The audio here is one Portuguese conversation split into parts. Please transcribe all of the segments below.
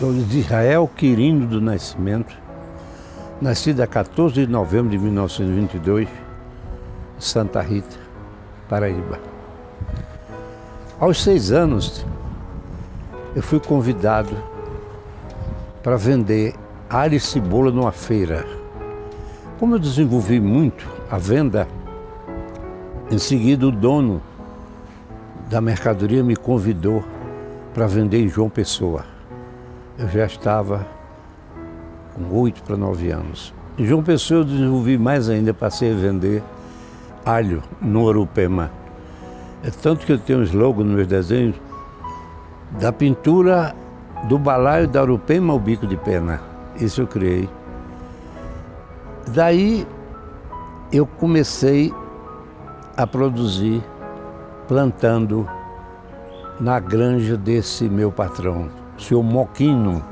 Sou de Israel Quirino do Nascimento, nascido a 14 de novembro de 1922, em Santa Rita, Paraíba. Aos 6 anos, eu fui convidado para vender alho e cebola numa feira. Como eu desenvolvi muito a venda, em seguida o dono da mercadoria me convidou para vender em João Pessoa. Eu já estava com 8 para 9 anos. Em João Pessoa eu desenvolvi mais ainda, passei a vender alho no Urupema. É tanto que eu tenho um slogan nos meus desenhos: da pintura do balaio da Urupema ao bico de pena. Isso eu criei. Daí eu comecei a produzir plantando na granja desse meu patrão, o senhor Moquino,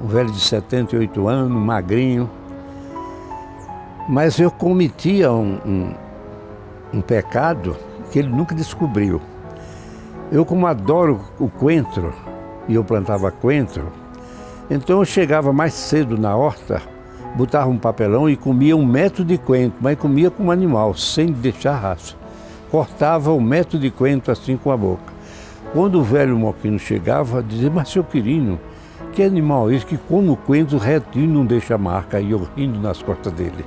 um velho de 78 anos, magrinho. Mas eu cometia um pecado que ele nunca descobriu. Eu, como adoro o coentro, e eu plantava coentro, então eu chegava mais cedo na horta, botava um papelão e comia 1 metro de coentro, mas comia como animal, sem deixar rastro. Cortava 1 metro de coentro assim com a boca. Quando o velho Moquino chegava, dizia: mas seu Quirino, que animal é esse que come o coentro retinho e não deixa marca? E eu rindo nas costas dele.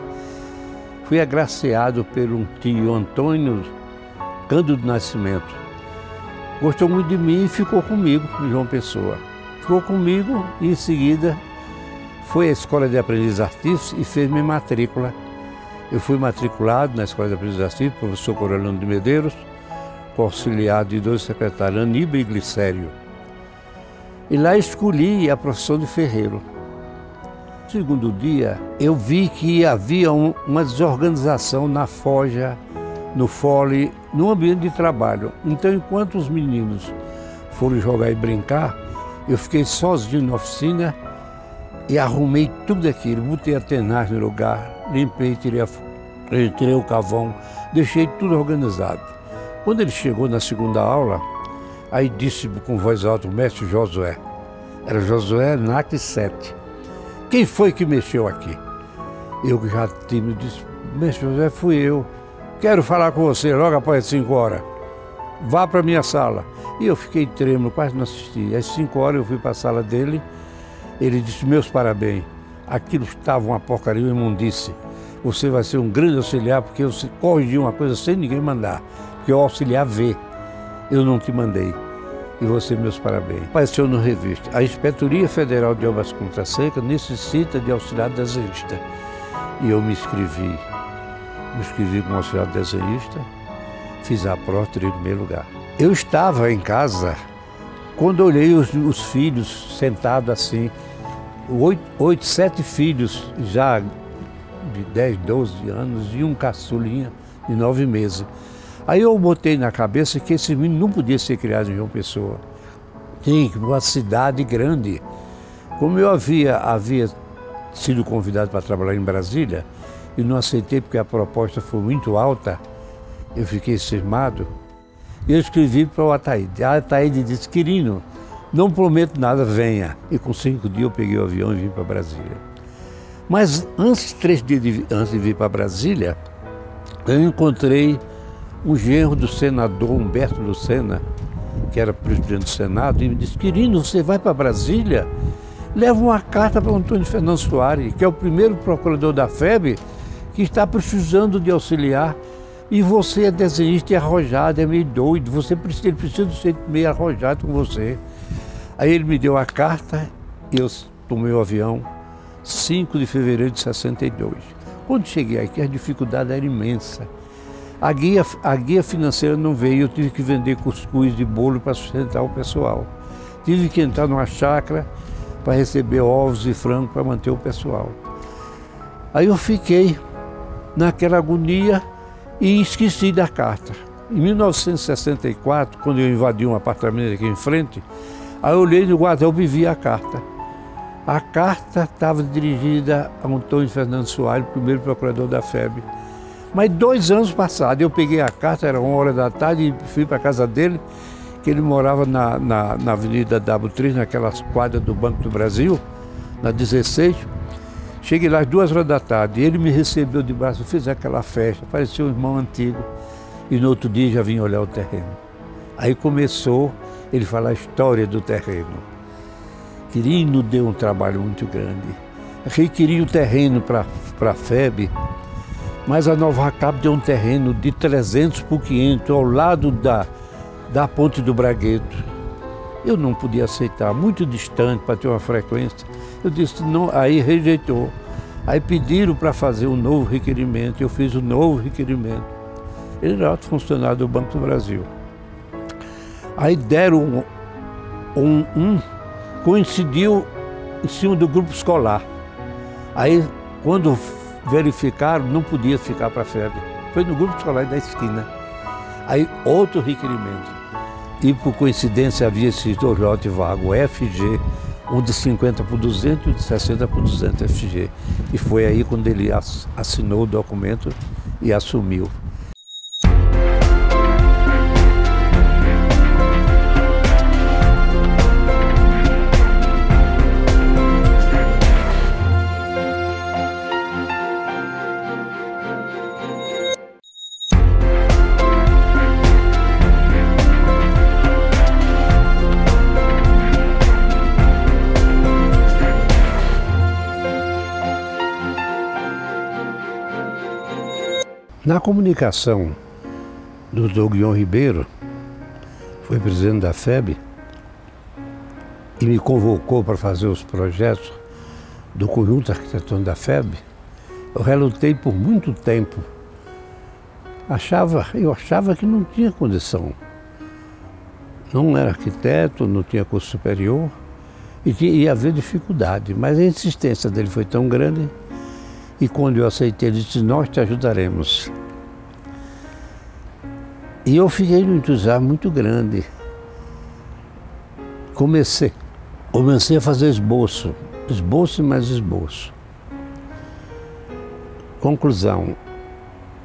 Fui agraciado por um tio, Antônio Cândido Nascimento. Gostou muito de mim e ficou comigo em João Pessoa. Ficou comigo e em seguida foi à Escola de Aprendiz Artífice e fez minha matrícula. Eu fui matriculado na Escola de Aprendiz Artífice, professor Corolano de Medeiros, com auxiliar de 2 secretários, Aníbal e Glicério. E lá escolhi a profissão de ferreiro. No segundo dia, eu vi que havia uma desorganização na forja, no fole, no ambiente de trabalho. Então, enquanto os meninos foram jogar e brincar, eu fiquei sozinho na oficina e arrumei tudo aquilo. Botei a tenagem no lugar, limpei, tirei o cavão, deixei tudo organizado. Quando ele chegou na segunda aula, aí disse com voz alta o mestre Josué, era Josué NAC 7. Quem foi que mexeu aqui? Eu já tímido disse: mestre Josué, fui eu. Quero falar com você logo após as 5 horas. Vá para a minha sala. E eu fiquei trêmulo, quase não assisti. Às 5 horas eu fui para a sala dele, ele disse: meus parabéns, aquilo estava uma porcaria, uma imundice. Você vai ser um grande auxiliar, porque eu corrigi uma coisa sem ninguém mandar. Porque o auxiliar vê, eu não te mandei. E você, meus parabéns. Apareceu no revista: a Inspetoria Federal de Obras Contra Seca necessita de auxiliar desenhista. E eu me inscrevi como auxiliar desenhista, fiz a prova, tirei o primeiro lugar. Eu estava em casa, quando olhei os filhos sentados assim, 7 filhos já de 10, 12 anos e um caçulinha de 9 meses. Aí eu botei na cabeça que esse menino não podia ser criado em João Pessoa. Tinha que ir para uma cidade grande. Como eu havia sido convidado para trabalhar em Brasília, e não aceitei porque a proposta foi muito alta, eu fiquei cismado, e eu escrevi para o Ataíde. A Ataíde disse: Quirino, não prometo nada, venha. E com 5 dias eu peguei o avião e vim para Brasília. Mas 3 dias antes de vir para Brasília, eu encontrei um genro do senador Humberto Lucena, que era presidente do Senado, e me disse: Quirino, você vai para Brasília? Leva uma carta para o Antônio Fernando Soares, que é o primeiro procurador da FEB, que está precisando de auxiliar, e você é desenhista e arrojado, é meio doido, ele precisa de ser meio arrojado com você. Aí ele me deu a carta e eu tomei o avião, 5 de fevereiro de 62. Quando cheguei aqui, a dificuldade era imensa. A guia financeira não veio, eu tive que vender cuscuz e bolo para sustentar o pessoal. Tive que entrar numa chácara para receber ovos e frango para manter o pessoal. Aí eu fiquei naquela agonia e esqueci da carta. Em 1964, quando eu invadi um apartamento aqui em frente, aí eu olhei no guarda-roupa e vi a carta. A carta estava dirigida a Antônio Fernando Soares, primeiro procurador da FEB. Mas 2 anos passados, eu peguei a carta, era 1 hora da tarde, e fui para a casa dele que ele morava na Avenida W3, naquelas quadras do Banco do Brasil, na 16. Cheguei lá às 2 horas da tarde, ele me recebeu de braço, fez aquela festa, parecia um irmão antigo. E no outro dia já vim olhar o terreno. Aí começou ele falar a história do terreno. Quirino deu um trabalho muito grande. Ele queria o terreno para a FEB, mas a Nova Racap deu um terreno de 300 por 500 ao lado da Ponte do Bragueto. Eu não podia aceitar, muito distante para ter uma frequência. Eu disse não, aí rejeitou. Aí pediram para fazer um novo requerimento, eu fiz um novo requerimento. Ele era alto funcionário do Banco do Brasil. Aí deram coincidiu em cima do grupo escolar. Aí, quando verificaram, não podia ficar para a FEB. Foi no grupo escolar da esquina. Aí, outro requerimento. E, por coincidência, havia esses 2 lotes vagos, o FG, um de 50 por 200 e um de 60 por 200 FG. E foi aí quando ele assinou o documento e assumiu. Na comunicação do Dr. Guion Ribeiro, foi presidente da FEB, e me convocou para fazer os projetos do conjunto arquitetônico da FEB, eu relutei por muito tempo. Eu achava que não tinha condição. Não era arquiteto, não tinha curso superior, e ia haver dificuldade, mas a insistência dele foi tão grande. E quando eu aceitei, ele disse, nós te ajudaremos. E eu fiquei num entusiasmo muito grande. Comecei a fazer esboço e mais esboço. Conclusão,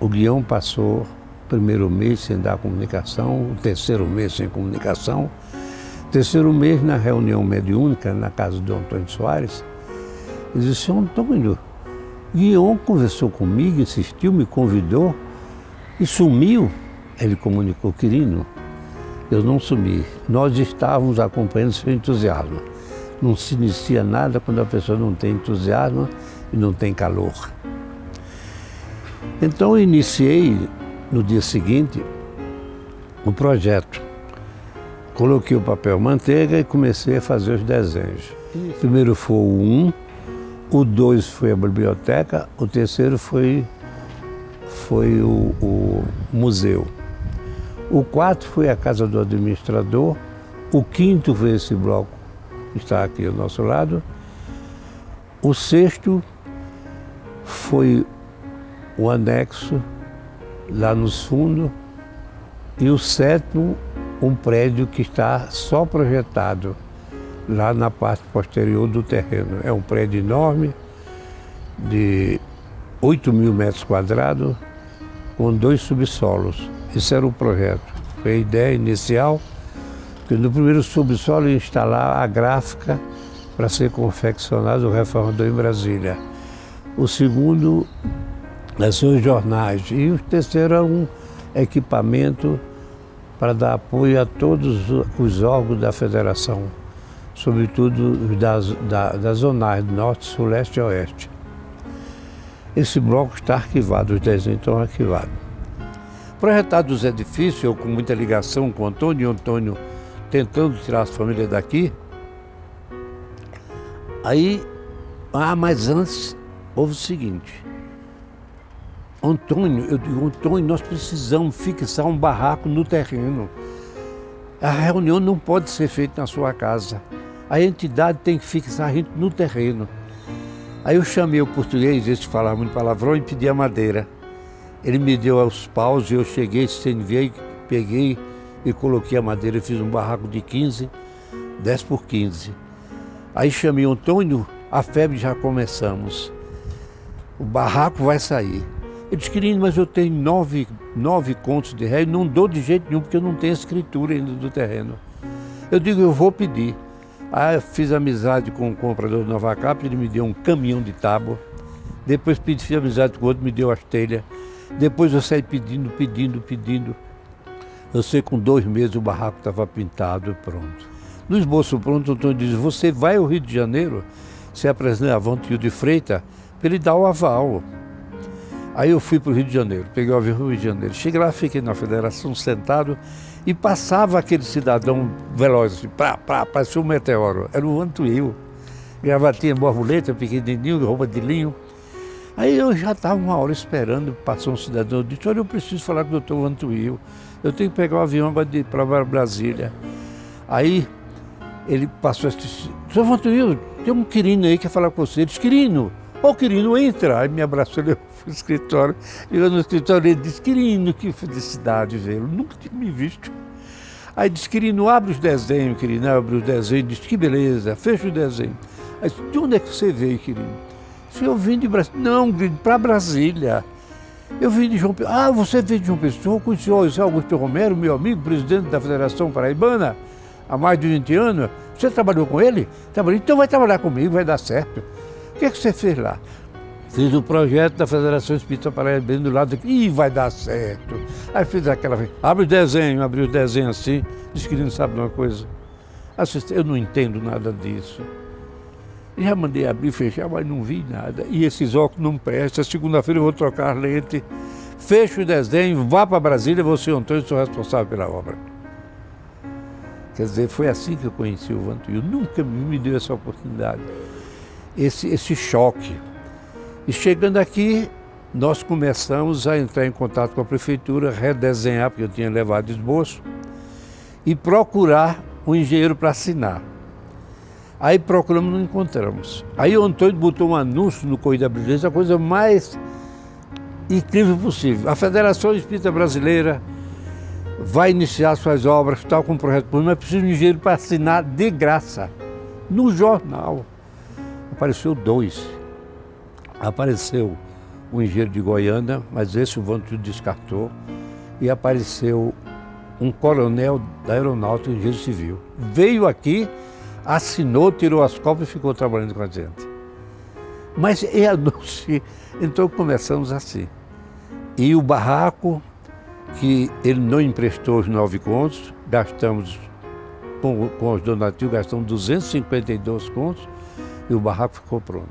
o Guion passou o 1º mês sem dar comunicação, o 3º mês sem comunicação, 3º mês na reunião mediúnica na casa do Antônio Soares, ele disse, Antônio, Guion conversou comigo, insistiu, me convidou e sumiu. Ele comunicou, Quirino, eu não sumi. Nós estávamos acompanhando seu entusiasmo. Não se inicia nada quando a pessoa não tem entusiasmo e não tem calor. Então eu iniciei no dia seguinte o projeto. Coloquei o papel manteiga e comecei a fazer os desenhos. Primeiro foi o 1, o 2 foi a biblioteca, o 3º foi o museu. O 4 foi a casa do administrador, o 5º foi esse bloco que está aqui ao nosso lado, o 6º foi o anexo lá nos fundos e o 7º um prédio que está só projetado lá na parte posterior do terreno. É um prédio enorme de 8.000 metros quadrados com 2 subsolos. Esse era o projeto. Foi a ideia inicial, que no primeiro subsolo ia instalar a gráfica para ser confeccionado o reformador em Brasília. O segundo, os jornais. E o 3º era um equipamento para dar apoio a todos os órgãos da federação, sobretudo das zonais norte, sul, leste e oeste. Esse bloco está arquivado, os desenhos estão arquivados. Projetado os edifícios, eu com muita ligação com o Antônio, e o Antônio tentando tirar as famílias daqui. Aí, mas antes, houve o seguinte. Eu digo, Antônio, nós precisamos fixar um barraco no terreno. A reunião não pode ser feita na sua casa. A entidade tem que fixar a gente no terreno. Aí eu chamei o português, esse que falava muito palavrão, e pedi a madeira. Ele me deu os paus e eu cheguei, estendiei, peguei e coloquei a madeira. Eu fiz um barraco de 10 por 15. Aí chamei o Antônio, a FEB já começamos. O barraco vai sair. Eu disse, Quirino, mas eu tenho 9 9 contos de réis, não dou de jeito nenhum, porque eu não tenho escritura ainda do terreno. Eu digo, eu vou pedir. Aí eu fiz amizade com o comprador do Nova Cap, ele me deu um caminhão de tábua. Depois fiz amizade com o outro, me deu as telhas. Depois eu saí pedindo. Eu sei que com 2 meses o barraco estava pintado e pronto. No esboço pronto, o Antônio diz, você vai ao Rio de Janeiro, se apresenta a Vantuil de Freitas, para ele dar o aval. Aí eu fui para o Rio de Janeiro, peguei o avião para o Rio de Janeiro. Cheguei lá, fiquei na federação sentado e passava aquele cidadão veloz, assim, parecia um meteoro. Era o Vantuil. Gravatinha, borboleta, pequenininho, roupa de linho. Aí eu já estava 1 hora esperando, passou um cidadão, eu disse, olha, eu preciso falar com o doutor Vantuil. Eu tenho que pegar o avião para Brasília. Aí ele passou e disse, doutor Vantuil, tem um Quirino aí que quer falar com você. Ele disse, Quirino, Quirino, entra. Aí me abraçou, ele foi no escritório. Chegou no escritório, ele disse, Quirino, que felicidade vê-lo, nunca tinha me visto. Aí disse, Quirino, abre os desenhos, Quirino, abre os desenhos. Disse, que beleza, fecha o desenho. Aí disse, de onde é que você veio, Quirino? Disse, eu vim de Brasília. Não, para Brasília. Eu vim de João Pessoa. Ah, você veio de João Pessoa? Eu conheci o José Augusto Romero, meu amigo, presidente da Federação Paraibana, há mais de 20 anos. Você trabalhou com ele? Trabalhei. Então vai trabalhar comigo, vai dar certo. O que é que você fez lá? Fiz o projeto da Federação Espírita Paraibana do lado daqui. Ih, vai dar certo. Aí fiz aquela... Abre o desenho, abri o desenho assim. Diz que ele não sabe de uma coisa. Eu não entendo nada disso. Já mandei abrir, fechar, mas não vi nada. E esses óculos não prestam. Segunda-feira eu vou trocar a lente. Fecho o desenho, vá para Brasília, você, Antônio, sou responsável pela obra. Quer dizer, foi assim que eu conheci o Vantuil. Nunca me deu essa oportunidade. Esse choque. E chegando aqui, nós começamos a entrar em contato com a prefeitura, redesenhar, porque eu tinha levado esboço, e procurar um engenheiro para assinar. Aí procuramos, não encontramos. Aí o Antônio botou um anúncio no Correio da Brilhância, a coisa mais incrível possível. A Federação Espírita Brasileira vai iniciar suas obras, tal, com um projeto público, mas precisa de um engenheiro para assinar de graça. No jornal. Apareceu 2. Apareceu o engenheiro de Goiânia, mas esse o Vantuil descartou. E apareceu um coronel da Aeronáutica, engenheiro civil. Veio aqui, assinou, tirou as cópias e ficou trabalhando com a gente. Mas então começamos assim. E o barraco, que ele não emprestou os 9 contos, gastamos, com os donativos, gastamos 252 contos e o barraco ficou pronto.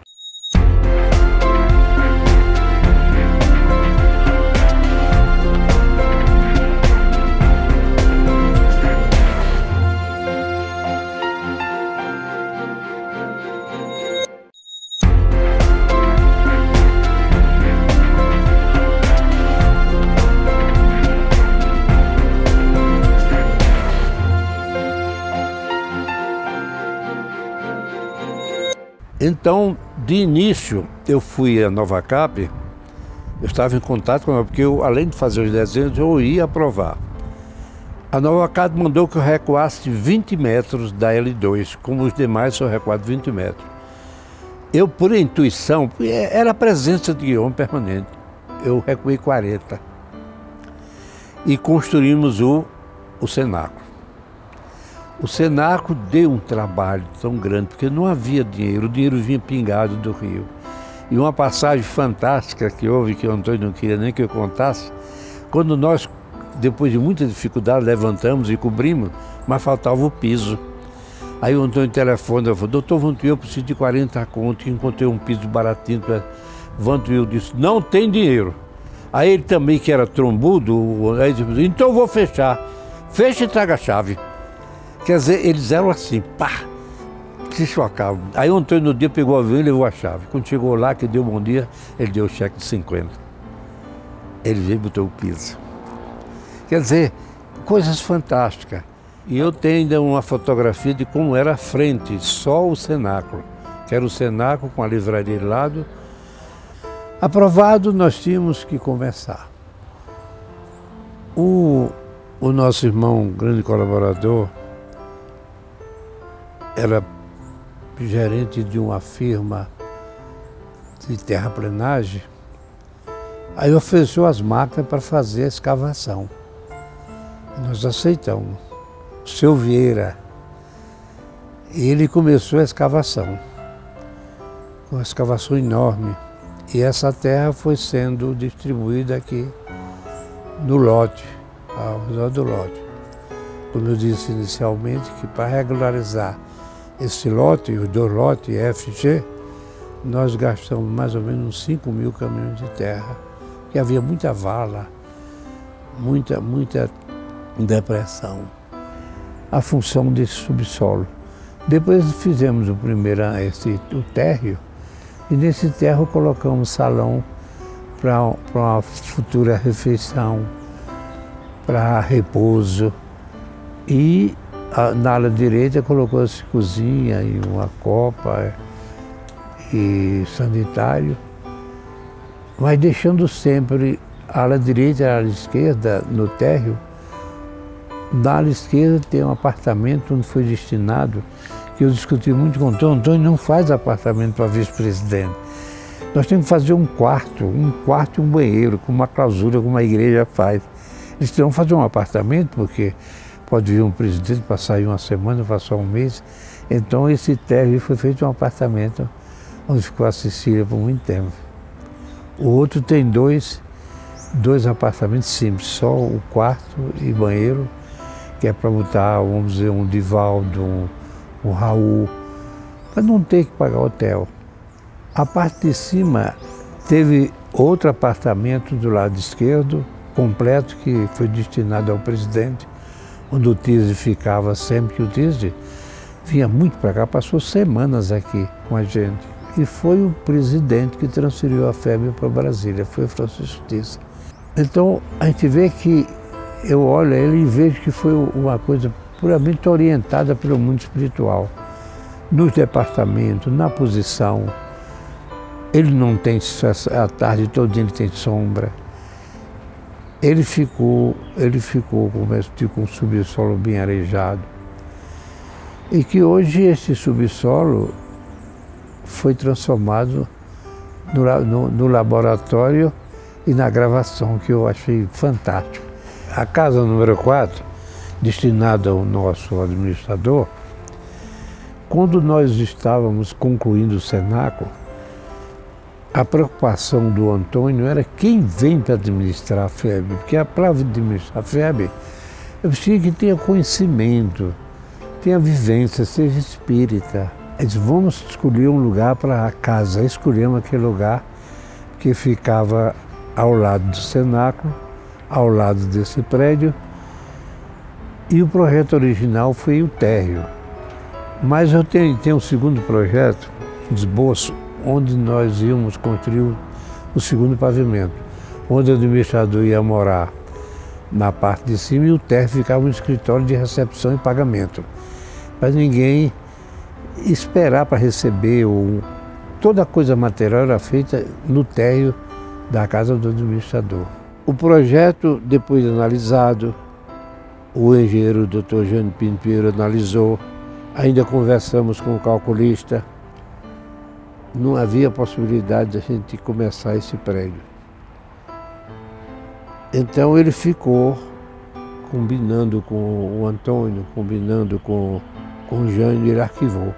Então, de início, eu fui a Nova Cap, eu estava em contato com ela, porque eu, além de fazer os desenhos, eu ia aprovar. A Nova Cap mandou que eu recuasse 20 metros da L2, como os demais só recuaram 20 metros. Eu, por intuição, era a presença de guion permanente, eu recuei 40. E construímos o cenáculo. O cenáculo deu um trabalho tão grande, porque não havia dinheiro, o dinheiro vinha pingado do Rio. E uma passagem fantástica que houve, que o Antônio não queria nem que eu contasse, quando nós, depois de muita dificuldade, levantamos e cobrimos, mas faltava o piso. Aí o Antônio telefona, falou, doutor Vantuil, eu preciso de 40 contos, encontrei um piso baratinho. Vantuil disse, não tem dinheiro. Aí ele também, que era trombudo, aí disse, então eu vou fechar. Fecha e traga a chave. Quer dizer, eles eram assim, pá, se chocavam. Aí o Antônio no dia pegou o avião e levou a chave. Quando chegou lá, que deu bom dia, ele deu o cheque de 50. Ele veio e botou o piso. Quer dizer, coisas fantásticas. E eu tenho ainda uma fotografia de como era a frente, só o cenáculo. Que era o cenáculo com a livraria de lado. Aprovado, nós tínhamos que começar. O nosso irmão, grande colaborador, era gerente de uma firma de terraplenagem Aí ofereceu as máquinas para fazer a escavação. Nós aceitamos. O seu Vieira, ele começou a escavação, uma escavação enorme. E essa terra foi sendo distribuída aqui no lote, ao redor do lote. Como eu disse inicialmente, que para regularizar esse lote, os dois lotes, F e G, nós gastamos mais ou menos uns 5.000 caminhões de terra, porque havia muita vala, muita depressão, a função desse subsolo. Depois fizemos o térreo, e nesse térreo colocamos salão para uma futura refeição, para repouso, e na ala direita colocou-se cozinha e uma copa e sanitário, mas deixando sempre a ala direita e a ala esquerda no térreo. Na ala esquerda tem um apartamento onde foi destinado, que eu discuti muito com o Antônio. Antônio, não faz apartamento para vice-presidente. Nós temos que fazer um quarto e um banheiro, com uma clausura, como a igreja faz. Eles terão que fazer um apartamento, porque pode vir um presidente, passar aí uma semana, passar um mês. Então esse térreo foi feito um apartamento, onde ficou a Cecília por muito tempo. O outro tem dois apartamentos simples, só o quarto e banheiro, que é para botar, vamos dizer, um Divaldo, um Raul, para não ter que pagar hotel. A parte de cima teve outro apartamento do lado esquerdo, completo, que foi destinado ao presidente, onde o Tisde ficava sempre, que o Tisde vinha muito para cá, passou semanas aqui com a gente. E foi o presidente que transferiu a FEB para Brasília, foi o Francisco Tisde. Então a gente vê que, eu olho ele e vejo que foi uma coisa puramente orientada pelo mundo espiritual. Nos departamentos, na posição, ele não tem, a tarde toda ele tem sombra. Ele ficou com um subsolo bem arejado. E que hoje esse subsolo foi transformado no laboratório e na gravação, que eu achei fantástico. A casa número 4, destinada ao nosso administrador, quando nós estávamos concluindo o cenáculo, a preocupação do Antônio era quem vem para administrar a FEB, porque para administrar a FEB, eu tinha que ter conhecimento, tenha vivência, seja espírita. Eles vamos escolher um lugar para a casa. Escolhemos aquele lugar que ficava ao lado do cenáculo, ao lado desse prédio, e o projeto original foi o térreo. Mas eu tenho um segundo projeto, esboço, onde nós íamos construir o segundo pavimento, onde o administrador ia morar na parte de cima e o térreo ficava um escritório de recepção e pagamento, para ninguém esperar para receber, toda a coisa material era feita no térreo da casa do administrador. O projeto, depois analisado, o engenheiro Dr. Jânio Pinheiro analisou, ainda conversamos com o calculista, não havia possibilidade de a gente começar esse prédio. Então ele ficou combinando com o Antônio, combinando com o Jânio, ele arquivou.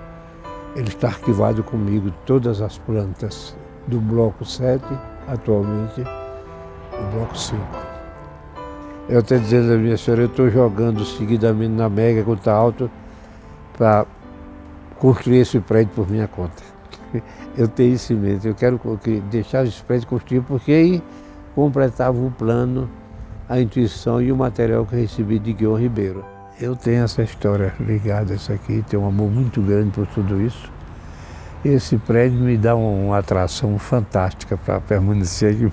Ele está arquivado comigo, todas as plantas do bloco 7, atualmente, o bloco 5. Eu até dizendo a minha senhora, eu estou jogando seguidamente na Mega, que está alto, para construir esse prédio por minha conta. Eu tenho isso em mente, eu quero deixar esse prédio construído, porque aí completava o plano, a intuição e o material que eu recebi de Guion Ribeiro. Eu tenho essa história ligada a isso aqui, tenho um amor muito grande por tudo isso. Esse prédio me dá uma atração fantástica para permanecer aqui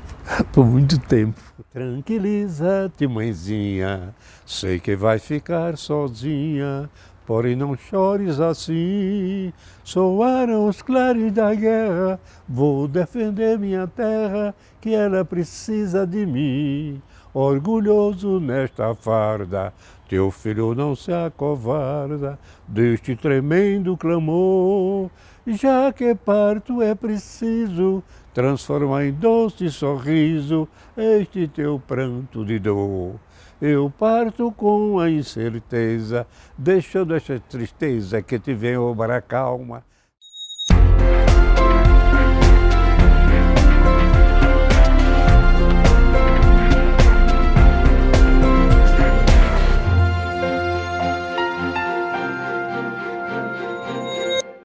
por muito tempo. Tranquiliza-te, mãezinha, sei que vai ficar sozinha, porém não chores assim. Soaram os clares da guerra, vou defender minha terra, que ela precisa de mim. Orgulhoso nesta farda, teu filho não se acovarda deste tremendo clamor. já que parto é preciso transformar em doce sorriso este teu pranto de dor. Eu parto com a incerteza, deixando esta tristeza que te vem obrar calma.